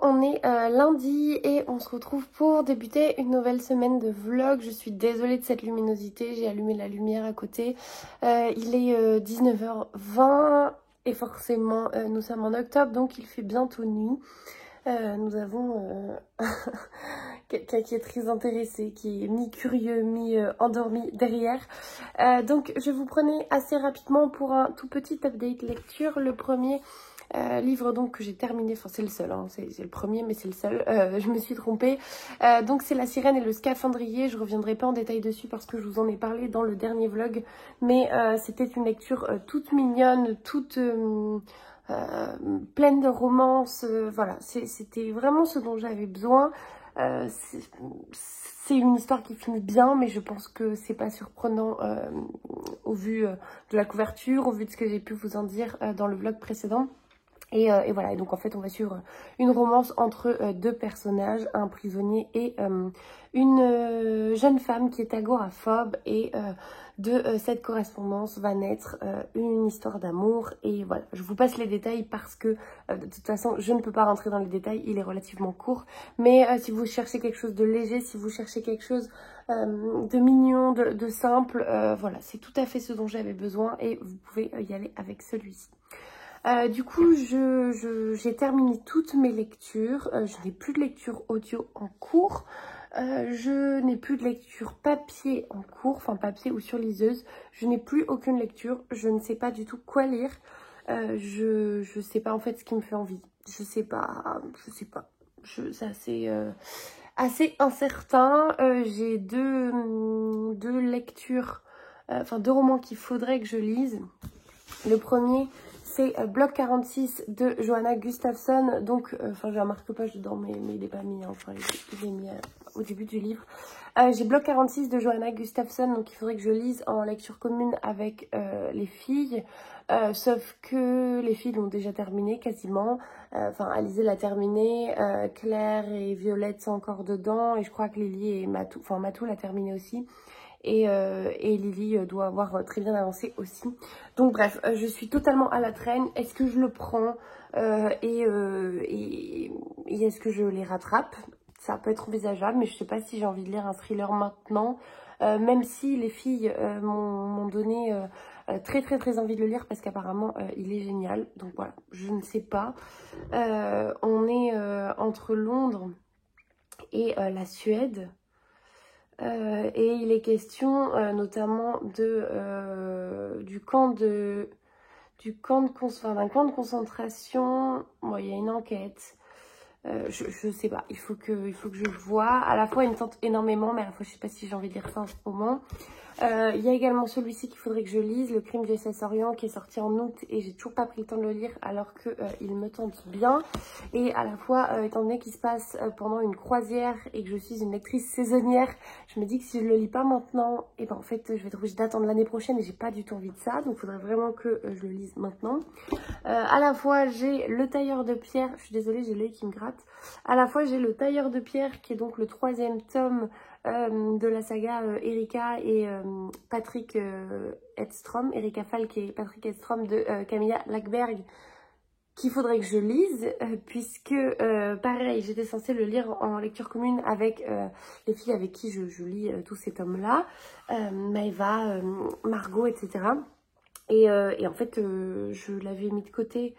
on est lundi et on se retrouve pour débuter une nouvelle semaine de vlog. Je suis désolée de cette luminosité, j'ai allumé la lumière à côté. Il est 19h20 et forcément nous sommes en octobre, donc il fait bientôt nuit. Nous avons quelqu'un qui est très intéressé, qui est mi-curieux, mi-endormi derrière. Donc je vous prenais assez rapidement pour un tout petit update lecture. Le premier livre donc que j'ai terminé, enfin c'est le seul, hein, c'est le premier mais c'est le seul, je me suis trompée. Donc c'est La Sirène et le Scaphandrier. Je reviendrai pas en détail dessus parce que je vous en ai parlé dans le dernier vlog, mais c'était une lecture toute mignonne, toute pleine de romance, voilà, c'était vraiment ce dont j'avais besoin. C'est une histoire qui finit bien, mais je pense que c'est pas surprenant au vu de la couverture, au vu de ce que j'ai pu vous en dire dans le vlog précédent. Et voilà, et donc en fait on va suivre une romance entre deux personnages, un prisonnier et une jeune femme qui est agoraphobe, et de cette correspondance va naître une histoire d'amour. Et voilà, je vous passe les détails parce que de toute façon je ne peux pas rentrer dans les détails, il est relativement court. Mais si vous cherchez quelque chose de léger, si vous cherchez quelque chose de mignon, de simple, voilà, c'est tout à fait ce dont j'avais besoin et vous pouvez y aller avec celui-ci. Du coup, j'ai terminé toutes mes lectures. Je n'ai plus de lecture audio en cours. Je n'ai plus de lecture papier en cours, enfin papier ou sur liseuse. Je n'ai plus aucune lecture. Je ne sais pas du tout quoi lire. Je sais pas en fait ce qui me fait envie. Je sais pas. C'est assez incertain. J'ai deux lectures, enfin deux romans qu'il faudrait que je lise. Le premier, c'est Bloc 46 de Johanna Gustafsson. Donc, enfin, j'ai un marque-page dedans, mais il n'est pas mis. Hein, enfin, je l'ai mis au début du livre. J'ai Bloc 46 de Johanna Gustafsson, donc il faudrait que je lise en lecture commune avec les filles. Sauf que les filles l'ont déjà terminé quasiment. Enfin, Alizée l'a terminé. Claire et Violette sont encore dedans. Et je crois que Lily et Matou, enfin Matou l'a terminé aussi. Et Lily doit avoir très bien avancé aussi. Donc bref, je suis totalement à la traîne. Est-ce que je le prends et est-ce que je les rattrape? Ça peut être envisageable, mais je sais pas si j'ai envie de lire un thriller maintenant. Même si les filles m'ont donné très envie de le lire parce qu'apparemment il est génial. Donc voilà, je ne sais pas. On est entre Londres et la Suède. Et il est question notamment d'un camp de concentration. Bon, il y a une enquête. Je sais pas, il faut que je vois. À la fois il me tente énormément, mais à la fois je sais pas si j'ai envie de lire ça en ce moment. Il y a également celui-ci qu'il faudrait que je lise, Le Crime d'Essence Orient, qui est sorti en août et j'ai toujours pas pris le temps de le lire alors que il me tente bien. Et à la fois, étant donné qu'il se passe pendant une croisière et que je suis une lectrice saisonnière, je me dis que si je le lis pas maintenant, et ben en fait je vais être obligée d'attendre l'année prochaine et j'ai pas du tout envie de ça. Donc il faudrait vraiment que je le lise maintenant. À la fois j'ai Le Tailleur de Pierre, je suis désolée j'ai l'œil qui me gratte. À la fois j'ai Le Tailleur de Pierre qui est donc le 3e tome de la saga Erika et Patrick Edstrom, Erika Falk et Patrick Edstrom de Camilla Lackberg, qu'il faudrait que je lise, puisque pareil, j'étais censée le lire en lecture commune avec les filles avec qui je lis tous ces tomes-là, Maëva, Margot, etc. Et en fait, je l'avais mis de côté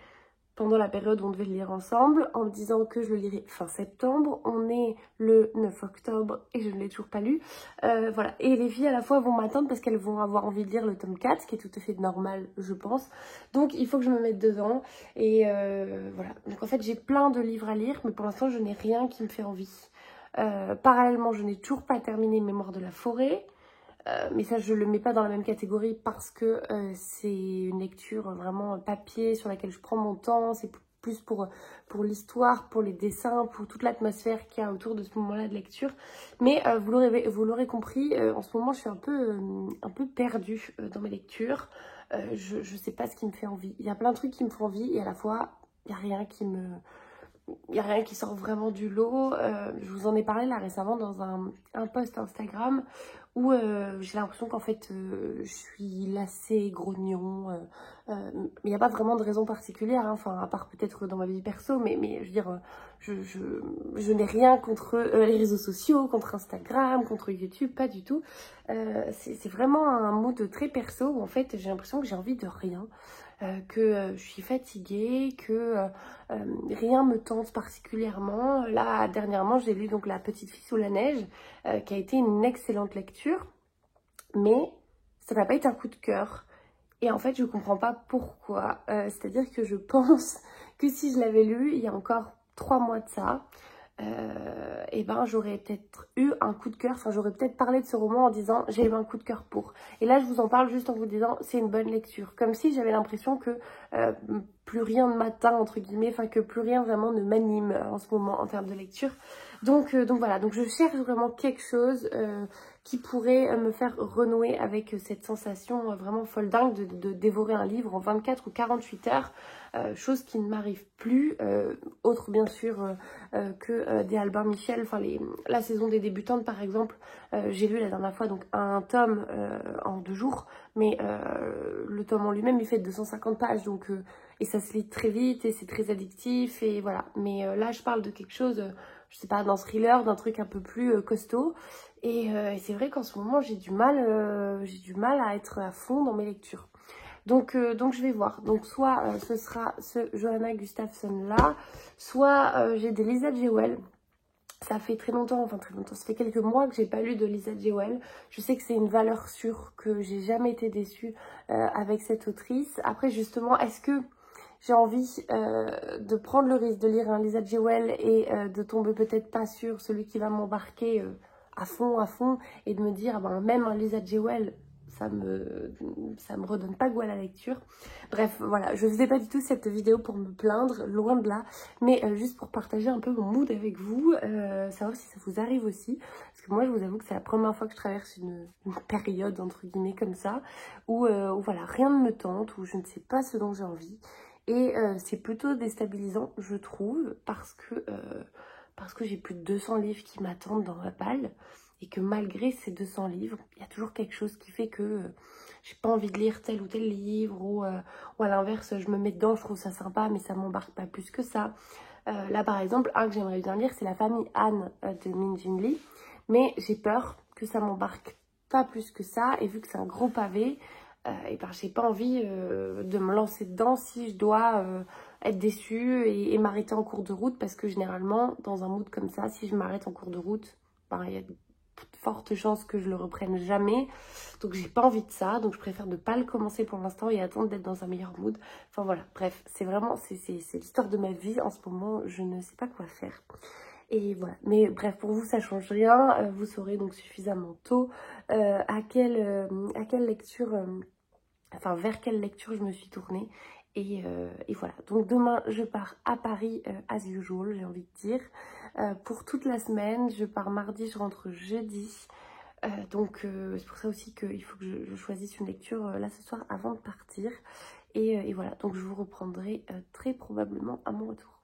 pendant la période où on devait le lire ensemble, en me disant que je le lirais fin septembre. On est le 9 octobre et je ne l'ai toujours pas lu. Voilà. Et les filles à la fois vont m'attendre parce qu'elles vont avoir envie de lire le tome 4, ce qui est tout à fait normal, je pense. Donc il faut que je me mette dedans. Et voilà. Donc en fait, j'ai plein de livres à lire, mais pour l'instant, je n'ai rien qui me fait envie. Parallèlement, je n'ai toujours pas terminé Mémoire de la forêt. Mais ça, je le mets pas dans la même catégorie parce que c'est une lecture vraiment papier sur laquelle je prends mon temps. C'est plus pour l'histoire, pour les dessins, pour toute l'atmosphère qu'il y a autour de ce moment-là de lecture. Mais vous l'aurez compris, en ce moment, je suis un peu perdue dans mes lectures. Je sais pas ce qui me fait envie. Il y a plein de trucs qui me font envie et à la fois, il n'y a rien qui sort vraiment du lot. Je vous en ai parlé là récemment dans un post Instagram où j'ai l'impression qu'en fait je suis lassée, grognon, il n'y a pas vraiment de raison particulière, hein, enfin, à part peut-être dans ma vie perso, mais je veux dire, je n'ai rien contre les réseaux sociaux, contre Instagram, contre YouTube, pas du tout. C'est vraiment un mood très perso où en fait j'ai l'impression que j'ai envie de rien, que je suis fatiguée, que rien me tente particulièrement. Là, dernièrement, j'ai lu donc La Petite Fille sous la neige, qui a été une excellente lecture, mais ça n'a pas été un coup de cœur. Et en fait, je comprends pas pourquoi. C'est-à-dire que je pense que si je l'avais lu il y a encore 3 mois de ça, et ben j'aurais peut-être eu un coup de cœur, enfin j'aurais peut-être parlé de ce roman en disant j'ai eu un coup de cœur pour. Et là je vous en parle juste en vous disant c'est une bonne lecture, comme si j'avais l'impression que plus rien ne m'atteint entre guillemets, enfin que plus rien vraiment ne m'anime en ce moment en termes de lecture. Donc voilà, donc je cherche vraiment quelque chose qui pourrait me faire renouer avec cette sensation vraiment folle dingue de dévorer un livre en 24 ou 48 heures, chose qui ne m'arrive plus, autre bien sûr que des Albin Michel, enfin la saison des débutantes par exemple, j'ai lu la dernière fois donc un tome en 2 jours, mais le tome en lui-même il fait 250 pages, donc et ça se lit très vite et c'est très addictif et voilà, mais là je parle de quelque chose, je sais pas, d'un thriller, d'un truc un peu plus costaud, et c'est vrai qu'en ce moment j'ai du mal à être à fond dans mes lectures. Donc je vais voir. Donc soit ce sera ce Johanna Gustafsson là, soit j'ai des Lisa Jewell. Ça fait très longtemps, enfin très longtemps, ça fait quelques mois que j'ai pas lu de Lisa Jewell. Je sais que c'est une valeur sûre, que j'ai jamais été déçue avec cette autrice. Après justement, est-ce que j'ai envie de prendre le risque de lire un Lisa Jewell et de tomber peut-être pas sur celui qui va m'embarquer à fond, et de me dire, ah ben, même un Lisa Jewell, ça me redonne pas goût à la lecture. Bref, voilà, je faisais pas du tout cette vidéo pour me plaindre, loin de là, mais juste pour partager un peu mon mood avec vous, savoir si ça vous arrive aussi, parce que moi je vous avoue que c'est la première fois que je traverse une période entre guillemets comme ça, où voilà, rien ne me tente, où je ne sais pas ce dont j'ai envie, et c'est plutôt déstabilisant je trouve, parce que j'ai plus de 200 livres qui m'attendent dans ma palle, et que malgré ces 200 livres, il y a toujours quelque chose qui fait que j'ai pas envie de lire tel ou tel livre, ou à l'inverse, je me mets dedans, je trouve ça sympa, mais ça m'embarque pas plus que ça. Là, par exemple, un que j'aimerais bien lire, c'est La famille Anne de Min Jin Lee, mais j'ai peur que ça m'embarque pas plus que ça, et vu que c'est un gros pavé, et ben j'ai pas envie de me lancer dedans si je dois être déçue et m'arrêter en cours de route, parce que généralement, dans un mood comme ça, si je m'arrête en cours de route, ben, il y a de fortes chances que je le reprenne jamais, donc j'ai pas envie de ça, donc je préfère ne pas le commencer pour l'instant et attendre d'être dans un meilleur mood. Enfin voilà, bref, c'est vraiment, c'est l'histoire de ma vie en ce moment, je ne sais pas quoi faire. Et voilà, mais bref, pour vous ça change rien, vous saurez donc suffisamment tôt à quelle lecture, enfin vers quelle lecture je me suis tournée. Et voilà, donc demain je pars à Paris as usual, j'ai envie de dire, pour toute la semaine. Je pars mardi, je rentre jeudi, donc c'est pour ça aussi qu'il faut que je choisisse une lecture là ce soir avant de partir. Et voilà, donc je vous reprendrai très probablement à mon retour.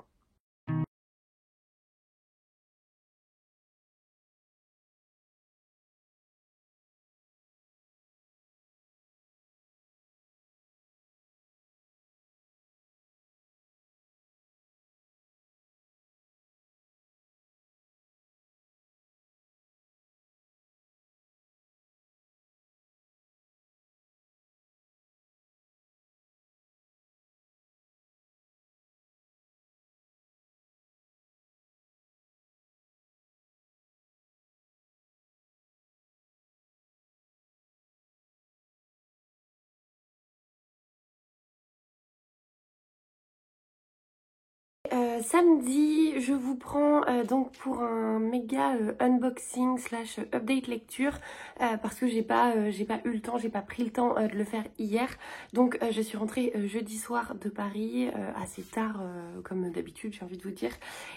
Samedi, je vous prends donc pour un méga unboxing slash update lecture, parce que j'ai pas eu le temps, j'ai pas pris le temps de le faire hier. Donc je suis rentrée jeudi soir de Paris, assez tard comme d'habitude, j'ai envie de vous dire.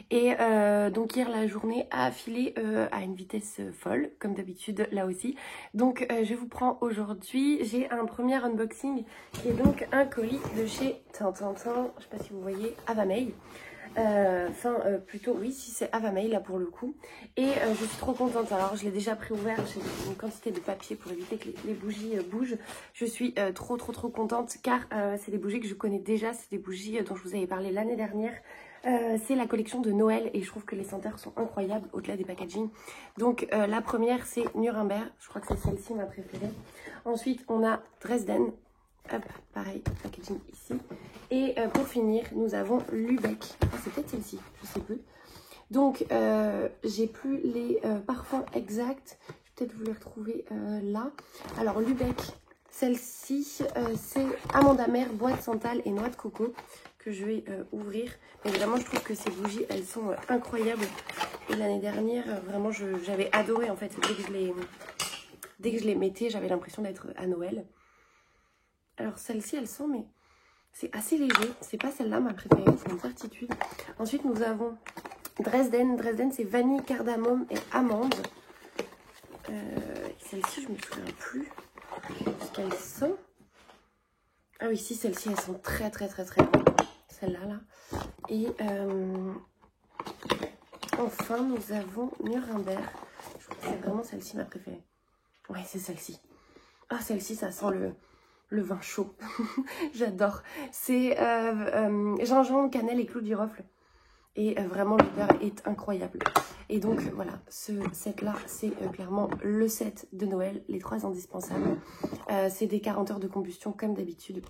Et donc hier la journée a filé à une vitesse folle, comme d'habitude là aussi. Donc je vous prends aujourd'hui, j'ai un premier unboxing qui est donc un colis de chez Tintintin, je sais pas si vous voyez, Avamay. Plutôt, oui, si c'est Avamay là pour le coup. Et je suis trop contente. Alors, je l'ai déjà préouvert. J'ai une quantité de papier pour éviter que les bougies bougent. Je suis trop contente car c'est des bougies que je connais déjà. C'est des bougies dont je vous avais parlé l'année dernière. C'est la collection de Noël et je trouve que les senteurs sont incroyables au-delà des packaging. Donc la première c'est Nuremberg, je crois que c'est celle-ci ma préférée. Ensuite on a Dresden, hop, pareil, packaging ici. Et pour finir nous avons Lübeck, c'est peut-être celle-ci, je sais plus. Donc j'ai plus les parfums exacts, je vais peut-être vous les retrouver là. Alors Lübeck, celle-ci c'est amande amère, bois de santal et noix de coco que je vais ouvrir. Mais vraiment je trouve que ces bougies elles sont incroyables. Et l'année dernière vraiment j'avais adoré en fait. Dès que je les mettais j'avais l'impression d'être à Noël. Alors celle-ci elle sent mais c'est assez léger. C'est pas celle-là ma préférée, c'est une certitude. Ensuite nous avons Dresden. Dresden c'est vanille, cardamome et amande. Celle-ci je me souviens plus ce qu'elle sent. Ah oui si, celle-ci elles sont très bonnes. Celle-là là. Et enfin nous avons Nuremberg. Je crois que c'est vraiment celle-ci ma préférée. Ouais c'est celle-ci. Ah celle-ci ça sent le vin chaud. J'adore. C'est gingembre, cannelle et clou de girofle. Et vraiment l'odeur est incroyable. Et donc voilà, ce set là c'est clairement le set de Noël, les 3 indispensables. C'est des 40 heures de combustion comme d'habitude.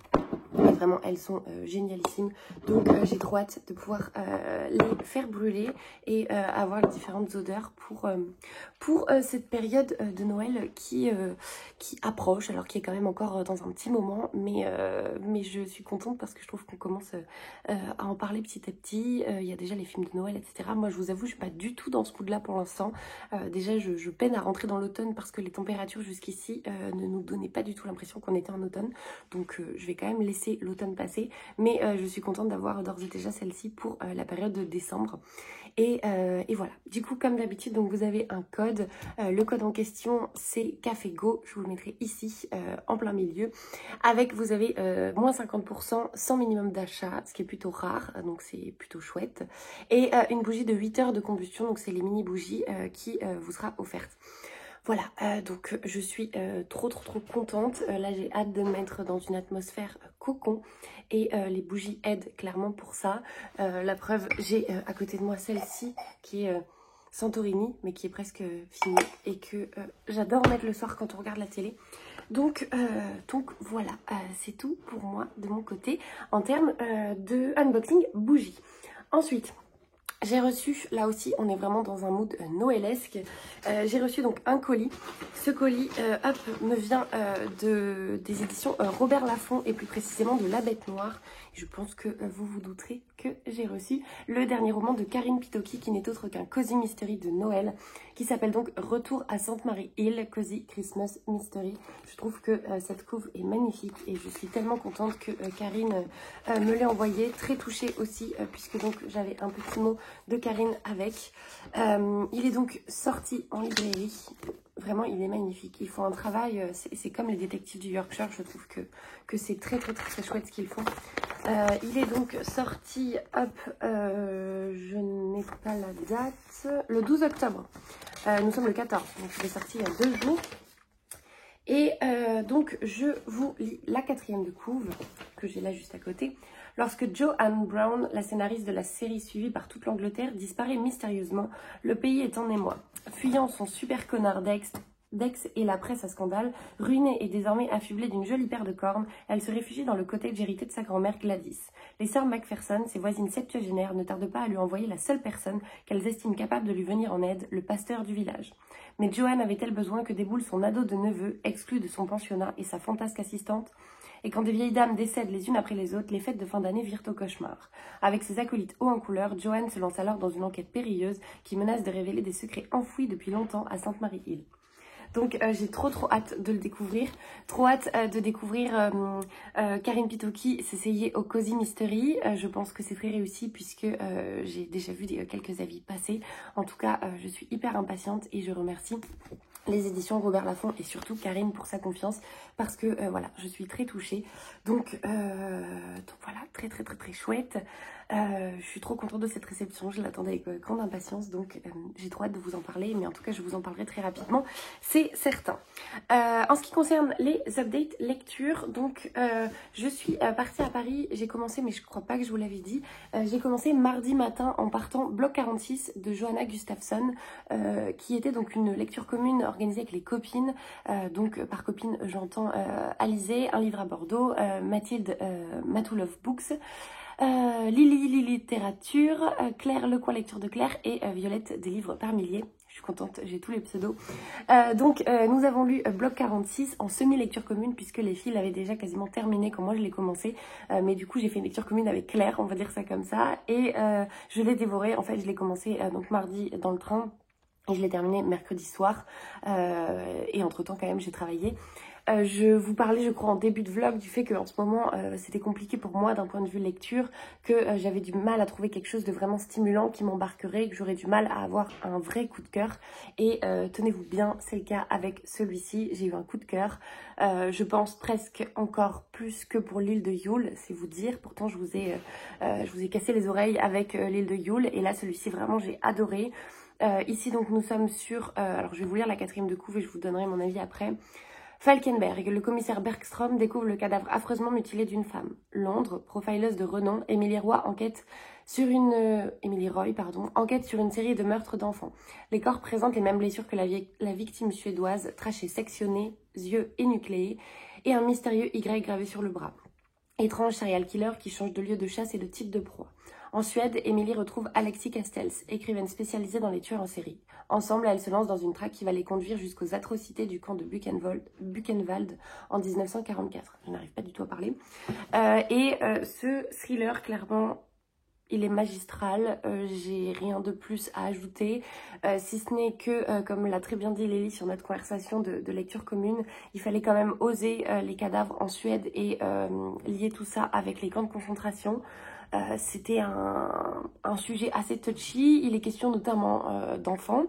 Et vraiment elles sont génialissimes. Donc j'ai trop hâte de pouvoir les faire brûler et avoir les différentes odeurs pour cette période de Noël qui approche, alors qui est quand même encore dans un petit moment, mais je suis contente parce que je trouve qu'on commence à en parler petit à petit. Il y a déjà les films de Noël, etc. Moi je vous avoue je suis pas du tout dans ce mood là pour l'instant. Déjà je peine à rentrer dans l'automne parce que les températures jusqu'ici ne nous donnaient pas du tout l'impression qu'on était en automne. Donc je vais quand même laisser l'automne passer, mais je suis contente d'avoir d'ores et déjà celle-ci pour la période de décembre. Et voilà, du coup comme d'habitude donc vous avez un code, le code en question c'est CaféGo, je vous le mettrai ici en plein milieu, avec vous avez moins 50% sans minimum d'achat, ce qui est plutôt rare, donc c'est plutôt chouette, et une bougie de 8 heures de combustion, donc c'est les mini bougies qui vous sera offerte. Voilà, donc je suis trop contente. Là j'ai hâte de me mettre dans une atmosphère cocon et les bougies aident clairement pour ça. La preuve, j'ai à côté de moi celle-ci qui est Santorini mais qui est presque finie et que j'adore mettre le soir quand on regarde la télé. Donc voilà, c'est tout pour moi de mon côté en termes de unboxing bougies. Ensuite, j'ai reçu, là aussi on est vraiment dans un mood noëlesque, j'ai reçu donc un colis. Ce colis hop, me vient des éditions Robert Laffont et plus précisément de La Bête Noire. Je pense que vous vous douterez que j'ai reçu le dernier roman de Karine Pitoki qui n'est autre qu'un Cozy Mystery de Noël qui s'appelle donc Retour à Sainte Marie Hill, Cozy Christmas Mystery. Je trouve que cette couve est magnifique et je suis tellement contente que Karine me l'ait envoyé, très touchée aussi puisque donc j'avais un petit mot de Karine avec. Il est donc sorti en librairie. Vraiment, il est magnifique. Ils font un travail, c'est comme les détectives du Yorkshire. Je trouve que c'est très chouette ce qu'ils font. Il est donc sorti, hop, je n'ai pas la date, le 12 octobre. Nous sommes le 14, donc il est sorti il y a 2 jours. Et donc, je vous lis la 4e de couve, que j'ai là juste à côté. Lorsque Joanne Brown, la scénariste de la série suivie par toute l'Angleterre, disparaît mystérieusement, le pays est en émoi. Fuyant son super connard Dex et la presse à scandale, ruinée et désormais affublée d'une jolie paire de cornes, elle se réfugie dans le cottage hérité de sa grand-mère Gladys. Les sœurs Macpherson, ses voisines septuagénaires, ne tardent pas à lui envoyer la seule personne qu'elles estiment capable de lui venir en aide, le pasteur du village. Mais Joanne avait-elle besoin que déboule son ado de neveu, exclu de son pensionnat, et sa fantasque assistante? Et quand des vieilles dames décèdent les unes après les autres, les fêtes de fin d'année virent au cauchemar. Avec ses acolytes hauts en couleur, Joanne se lance alors dans une enquête périlleuse qui menace de révéler des secrets enfouis depuis longtemps à Sainte Marie Hill. Donc j'ai trop hâte de le découvrir, trop hâte de découvrir Karine Pitoki s'essayer au Cozy Mystery. Je pense que c'est très réussi puisque j'ai déjà vu quelques avis passer. En tout cas, je suis hyper impatiente et je remercie les éditions Robert Laffont et surtout Karine pour sa confiance parce que voilà, je suis très touchée. Donc voilà, très chouette. Je suis trop contente de cette réception, je l'attendais avec grande impatience, donc j'ai trop hâte de vous en parler, mais en tout cas je vous en parlerai très rapidement, c'est certain. En ce qui concerne les updates lecture, donc je suis partie à Paris, j'ai commencé, mais je crois pas que je vous l'avais dit, j'ai commencé mardi matin en partant Bloc 46 de Johanna Gustafsson, qui était donc une lecture commune organisée avec les copines, donc par copine j'entends Alizé, un livre à Bordeaux, Mathilde, Matou Love Books, Lily Littérature, Claire Lecoin Lecture de Claire et Violette des livres par milliers. Je suis contente, j'ai tous les pseudos. Donc nous avons lu Bloc 46 en semi-lecture commune puisque les filles l'avaient déjà quasiment terminé quand moi je l'ai commencé. Mais du coup j'ai fait une lecture commune avec Claire, on va dire ça comme ça. Et je l'ai dévoré, en fait je l'ai commencé donc mardi dans le train. Et je l'ai terminé mercredi soir. Et entre temps quand même j'ai travaillé. Je vous parlais, je crois, en début de vlog du fait qu'en ce moment, c'était compliqué pour moi d'un point de vue lecture, que j'avais du mal à trouver quelque chose de vraiment stimulant qui m'embarquerait, que j'aurais du mal à avoir un vrai coup de cœur. Et tenez-vous bien, c'est le cas avec celui-ci. J'ai eu un coup de cœur. Je pense presque encore plus que pour l'île de Yule, c'est vous dire. Pourtant, je vous ai cassé les oreilles avec l'île de Yule. Et là, celui-ci, vraiment, j'ai adoré. Ici, donc, nous sommes sur... alors, je vais vous lire la 4e de couve et je vous donnerai mon avis après. Falkenberg, le commissaire Bergstrom découvre le cadavre affreusement mutilé d'une femme. Londres, profileuse de renom, Emily Roy enquête sur une série de meurtres d'enfants. Les corps présentent les mêmes blessures que la victime suédoise, trachée sectionnée, yeux énucléés, et un mystérieux Y gravé sur le bras. Étrange serial killer qui change de lieu de chasse et de type de proie. En Suède, Emily retrouve Alexis Castells, écrivaine spécialisée dans les tueurs en série. Ensemble, elles se lancent dans une traque qui va les conduire jusqu'aux atrocités du camp de Buchenwald en 1944. Je n'arrive pas du tout à parler. Ce thriller, clairement, il est magistral. J'ai rien de plus à ajouter, si ce n'est que, comme l'a très bien dit Lélie sur notre conversation de lecture commune, il fallait quand même oser les cadavres en Suède et lier tout ça avec les camps de concentration. C'était un sujet assez touchy, il est question notamment d'enfants.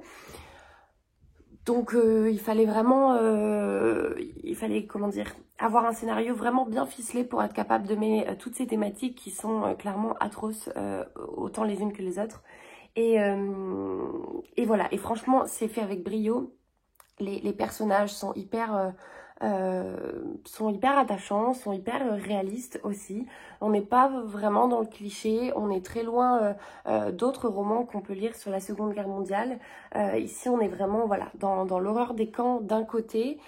Donc il fallait vraiment, comment dire, avoir un scénario vraiment bien ficelé pour être capable de mêler toutes ces thématiques qui sont clairement atroces, autant les unes que les autres. Et voilà, et franchement c'est fait avec brio. Les personnages sont hyper attachants, sont hyper réalistes aussi. On n'est pas vraiment dans le cliché, on est très loin d'autres romans qu'on peut lire sur la Seconde Guerre mondiale. Ici, on est vraiment voilà, dans l'horreur des camps d'un côté.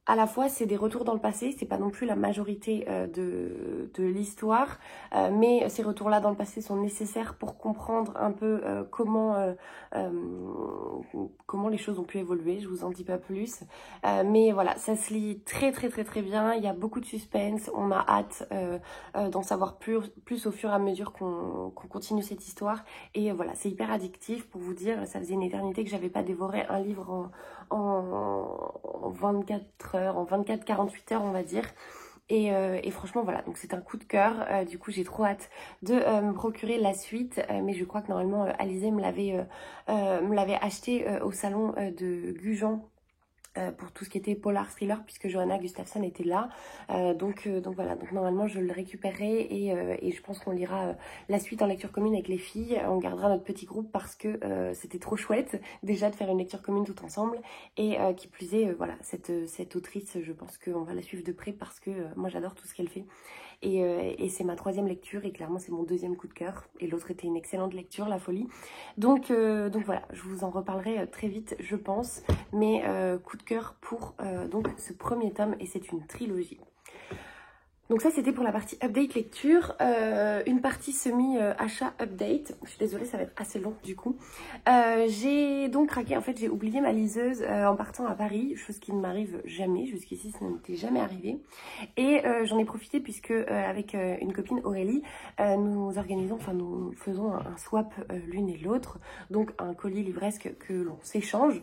À la fois, c'est des retours dans le passé, c'est pas non plus la majorité de l'histoire, mais ces retours-là dans le passé sont nécessaires pour comprendre un peu comment les choses ont pu évoluer, je vous en dis pas plus. Mais voilà, ça se lit très bien, il y a beaucoup de suspense, on a hâte d'en savoir plus au fur et à mesure qu'on continue cette histoire. Et voilà, c'est hyper addictif pour vous dire, ça faisait une éternité que j'avais pas dévoré un livre en 24 heures, en 24-48 heures on va dire. Et franchement voilà, donc c'est un coup de cœur. Du coup j'ai trop hâte de me procurer la suite, mais je crois que normalement Alizé me l'avait acheté au salon de Gujan pour tout ce qui était polar thriller, puisque Johanna Gustafsson était là. Donc voilà, donc normalement je le récupérerai et je pense qu'on lira la suite en lecture commune avec les filles. On gardera notre petit groupe parce que c'était trop chouette déjà de faire une lecture commune tout ensemble. Et qui plus est, voilà, cette autrice, je pense qu'on va la suivre de près parce que moi j'adore tout ce qu'elle fait. Et c'est ma 3e lecture et clairement c'est mon 2e coup de cœur. Et l'autre était une excellente lecture, La Folie. Donc voilà, je vous en reparlerai très vite, je pense. Mais coup de cœur pour donc ce premier tome et c'est une trilogie. Donc ça c'était pour la partie update lecture, une partie semi-achat update. Je suis désolée, ça va être assez long du coup. J'ai donc craqué, en fait j'ai oublié ma liseuse en partant à Paris, chose qui ne m'arrive jamais, jusqu'ici ça ne m'était jamais arrivé. Et j'en ai profité puisque avec une copine Aurélie, nous faisons un swap l'une et l'autre, donc un colis livresque que l'on s'échange.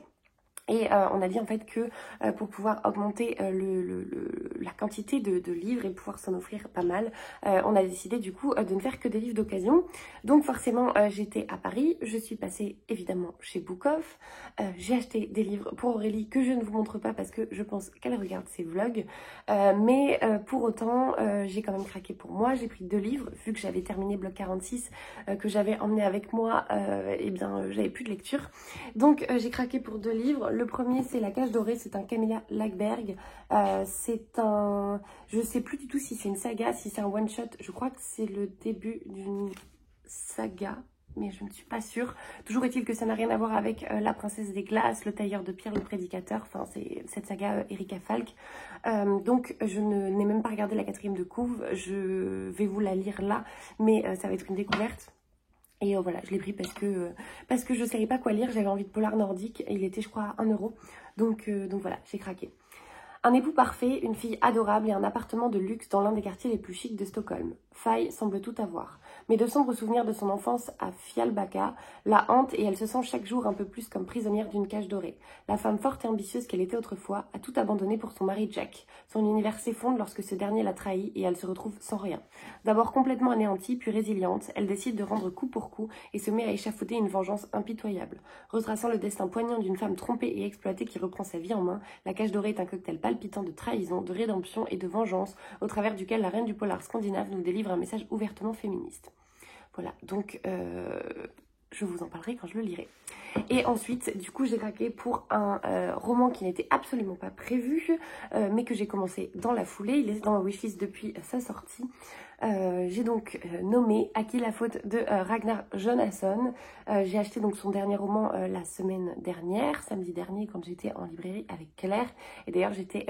Et on a dit en fait que pour pouvoir augmenter la quantité de livres et pouvoir s'en offrir pas mal, on a décidé du coup de ne faire que des livres d'occasion. Donc forcément j'étais à Paris, je suis passée évidemment chez Book Off, j'ai acheté des livres pour Aurélie que je ne vous montre pas parce que je pense qu'elle regarde ses vlogs, mais pour autant j'ai quand même craqué pour moi. J'ai pris 2 livres vu que j'avais terminé Bloc 46 que j'avais emmené avec moi, et bien j'avais plus de lecture. Donc j'ai craqué pour 2 livres. Le premier c'est La Cage Dorée, c'est un Camilla Lagerberg. C'est un... Je sais plus du tout si c'est une saga, si c'est un one shot. Je crois que c'est le début d'une saga, mais je ne suis pas sûre. Toujours est-il que ça n'a rien à voir avec La Princesse des Glaces, Le Tailleur de Pierre, Le Prédicateur. Enfin c'est cette saga Erika Falk. Donc je n'ai même pas regardé la 4e de couve. Je vais vous la lire là, mais ça va être une découverte. Et voilà, je l'ai pris parce que je ne savais pas quoi lire. J'avais envie de polar nordique. Il était, je crois, 1 €. Donc voilà, j'ai craqué. Un époux parfait, une fille adorable et un appartement de luxe dans l'un des quartiers les plus chics de Stockholm. Faye semble tout avoir. Mais de sombres souvenirs de son enfance à Fjällbacka la hantent et elle se sent chaque jour un peu plus comme prisonnière d'une cage dorée. La femme forte et ambitieuse qu'elle était autrefois a tout abandonné pour son mari Jack. Son univers s'effondre lorsque ce dernier la trahit et elle se retrouve sans rien. D'abord complètement anéantie, puis résiliente, elle décide de rendre coup pour coup et se met à échafauder une vengeance impitoyable. Retraçant le destin poignant d'une femme trompée et exploitée qui reprend sa vie en main, La Cage Dorée est un cocktail palpitant de trahison, de rédemption et de vengeance, au travers duquel la reine du polar scandinave nous délivre un message ouvertement féministe. Voilà, donc je vous en parlerai quand je le lirai. Et ensuite, du coup, j'ai craqué pour un roman qui n'était absolument pas prévu, mais que j'ai commencé dans la foulée. Il est dans ma wishlist depuis sa sortie. J'ai donc nommé À qui la faute de Ragnar Jonasson. J'ai acheté donc son dernier roman la semaine dernière, samedi dernier, quand j'étais en librairie avec Claire. Et d'ailleurs, j'étais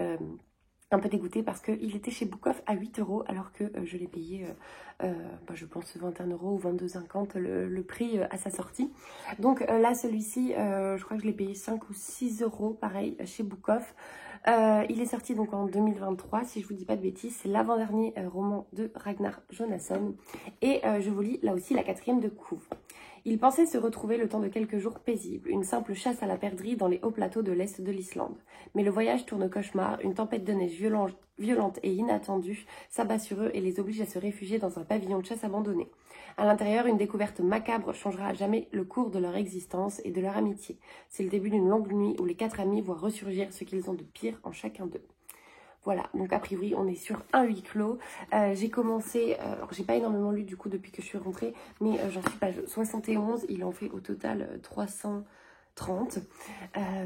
un peu dégoûtée parce qu'il était chez Book Off à 8 € alors que je l'ai payé, je pense 21 € ou 22,50 € le prix à sa sortie. Donc là, celui-ci, je crois que je l'ai payé 5 ou 6 € pareil chez Book Off. Il est sorti donc en 2023, si je vous dis pas de bêtises. C'est l'avant-dernier roman de Ragnar Jonasson. Et je vous lis là aussi la 4e de couve. Il pensait se retrouver le temps de quelques jours paisibles, une simple chasse à la perdrix dans les hauts plateaux de l'est de l'Islande. Mais le voyage tourne au cauchemar, une tempête de neige violente et inattendue s'abat sur eux et les oblige à se réfugier dans un pavillon de chasse abandonné. À l'intérieur, une découverte macabre changera à jamais le cours de leur existence et de leur amitié. C'est le début d'une longue nuit où les 4 amis voient ressurgir ce qu'ils ont de pire en chacun d'eux. Voilà, donc a priori on est sur un huis clos. J'ai commencé, alors j'ai pas énormément lu du coup depuis que je suis rentrée, mais j'en suis page 71, il en fait au total 330.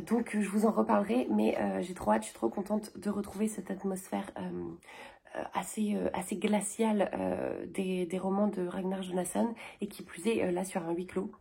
Donc je vous en reparlerai, mais j'ai trop hâte, je suis trop contente de retrouver cette atmosphère assez glaciale des romans de Ragnar Jonasson, et qui plus est là sur un huis clos.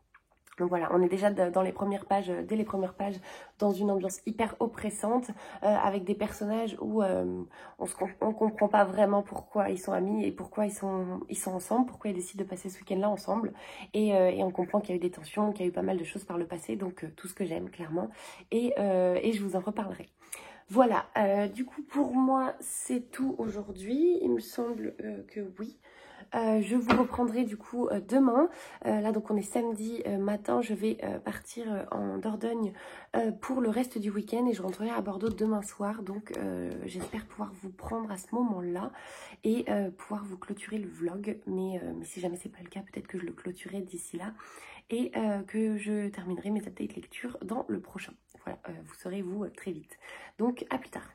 Donc voilà, on est déjà dans les premières pages, dès les premières pages, dans une ambiance hyper oppressante, avec des personnages où on comprend pas vraiment pourquoi ils sont amis et pourquoi ils sont ensemble, pourquoi ils décident de passer ce week-end-là ensemble. Et on comprend qu'il y a eu des tensions, qu'il y a eu pas mal de choses par le passé, donc tout ce que j'aime, clairement. Et je vous en reparlerai. Voilà, du coup, pour moi, c'est tout aujourd'hui. Il me semble que oui. Je vous reprendrai du coup demain. Là donc on est samedi matin, je vais partir en Dordogne pour le reste du week-end et je rentrerai à Bordeaux demain soir. Donc j'espère pouvoir vous prendre à ce moment-là et pouvoir vous clôturer le vlog. Mais si jamais c'est pas le cas, peut-être que je le clôturerai d'ici là et que je terminerai mes updates lecture dans le prochain. Voilà, vous saurez vous très vite. Donc à plus tard.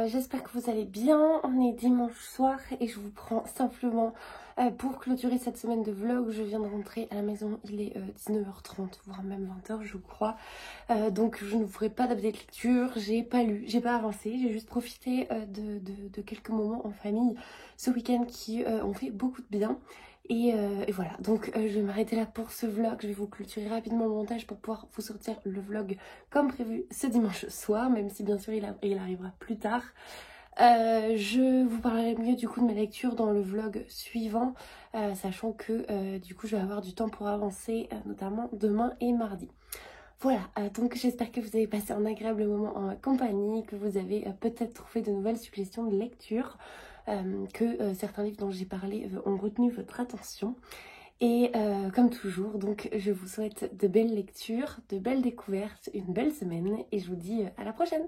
J'espère que vous allez bien. On est dimanche soir et je vous prends simplement Pour clôturer cette semaine de vlog, je viens de rentrer à la maison, il est 19h30, voire même 20h je crois. Donc je ne vous ferai pas d'update lecture, j'ai pas lu, j'ai pas avancé, j'ai juste profité de quelques moments en famille ce week-end qui ont fait beaucoup de bien. Et voilà, donc je vais m'arrêter là pour ce vlog, je vais vous clôturer rapidement le montage pour pouvoir vous sortir le vlog comme prévu ce dimanche soir, même si bien sûr il arrivera plus tard. Je vous parlerai mieux du coup de mes lectures dans le vlog suivant, sachant que du coup je vais avoir du temps pour avancer, notamment demain et mardi. Voilà, donc j'espère que vous avez passé un agréable moment en ma compagnie, que vous avez peut-être trouvé de nouvelles suggestions de lecture, que certains livres dont j'ai parlé ont retenu votre attention. Et comme toujours, donc je vous souhaite de belles lectures, de belles découvertes, une belle semaine et je vous dis à la prochaine.